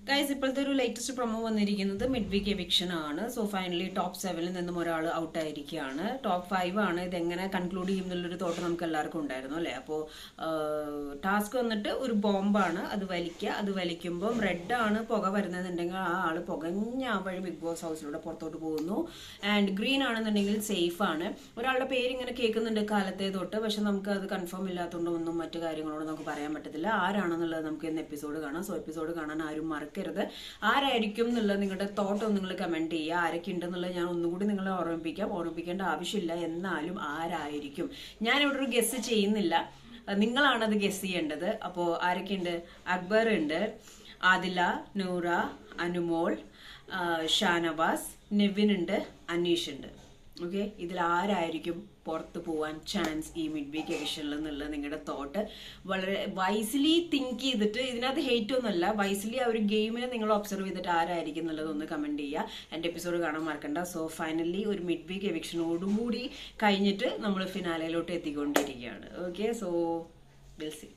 Guys, ഇപ്പോഴത്തെ ഒരു latest promo വന്നിരിക്കുന്നത് മിഡ് വീക്ക് എവിക്ഷൻ ആണ്. സോ ഫൈനലി ടോപ്പ് 7 നിന്നും ഒരാൾ ഔട്ട് ആയിരിക്കുകയാണ്. ടോപ്പ് 5 ആണ്. ഇതെങ്ങനെ കൺക്ലൂഡ് ചെയ്യും എന്നുള്ളൊരു തോട്ട് നമുക്ക് എല്ലാവർക്കും ഉണ്ടായിരുന്നു അല്ലേ. അപ്പോൾ ടാസ്ക് വന്നിട്ട് ഒരു ബോംബാണ്, അത് വലിക്കുക. അത് വലിക്കുമ്പോൾ റെഡ് ആണ് പുക വരുന്നതെന്നുണ്ടെങ്കിൽ ആ ആൾ പുകഞ്ഞ ആ വഴി ബിഗ് ബോസ് ഹൗസിലൂടെ പുറത്തോട്ട് പോകുന്നു. ആൻഡ് ഗ്രീൻ ആണെന്നുണ്ടെങ്കിൽ സേഫ് ആണ്. ഒരാളുടെ പേര് ഇങ്ങനെ കേൾക്കുന്നുണ്ട് കാലത്തെ തൊട്ട്, പക്ഷെ നമുക്ക് അത് കൺഫേം ഇല്ലാത്തതുകൊണ്ട് ഒന്നും മറ്റു കാര്യങ്ങളോട് നമുക്ക് പറയാൻ പറ്റത്തില്ല. ആരാണെന്നുള്ളത് നമുക്ക് ഇന്ന് എപ്പിസോഡ് കാണാം. സോ എപ്പിസോഡ് കാണാൻ ആരും മറക്കരുത്. ആരായിരിക്കും എന്നുള്ളത് നിങ്ങളുടെ തോട്ട് നിങ്ങൾ കമന്റ് ചെയ്യുക. ആരൊക്കെ ഉണ്ടെന്നുള്ളത് ഞാൻ ഒന്നുകൂടി നിങ്ങളെ ഓർമ്മിപ്പിക്കേണ്ട ആവശ്യമില്ല. എന്നാലും ആരായിരിക്കും, ഞാനിവിടെ ഒരു ഗസ് ചെയ്യുന്നില്ല, നിങ്ങളാണത് ഗസ് ചെയ്യേണ്ടത്. അപ്പോൾ ആരൊക്കെയുണ്ട്? അക്ബർ ഉണ്ട്, ആദില, നൂറ, അനുമോൾ, ഷാനവാസ്, നെവിൻ ഉണ്ട്, അനീഷ് ഉണ്ട്. ഓക്കെ, ഇതിൽ ആരായിരിക്കും പുറത്ത് പോവാൻ ചാൻസ് ഈ മിഡ് വീക്ക് എവിഷനിൽ എന്നുള്ള നിങ്ങളുടെ തോട്ട് വളരെ വൈസ്ലി തിങ്ക് ചെയ്തിട്ട്, ഇതിനകത്ത് ഹേറ്റ് ഒന്നുമല്ല, വൈസ്ലി ആ ഒരു ഗെയിമിനെ നിങ്ങൾ ഒബ്സർവ് ചെയ്തിട്ട് ആരായിരിക്കും എന്നുള്ളത് ഒന്ന് കമന്റ് ചെയ്യുക. എൻ്റെ എപ്പിസോഡ് കാണാൻ മറക്കണ്ട. സോ ഫൈനലി ഒരു മിഡ് വീക്ക് എവിക്ഷനോടുകൂടി കഴിഞ്ഞിട്ട് നമ്മൾ ഫിനാലയിലോട്ട് എത്തിക്കൊണ്ടിരിക്കുകയാണ്. Okay, so will see.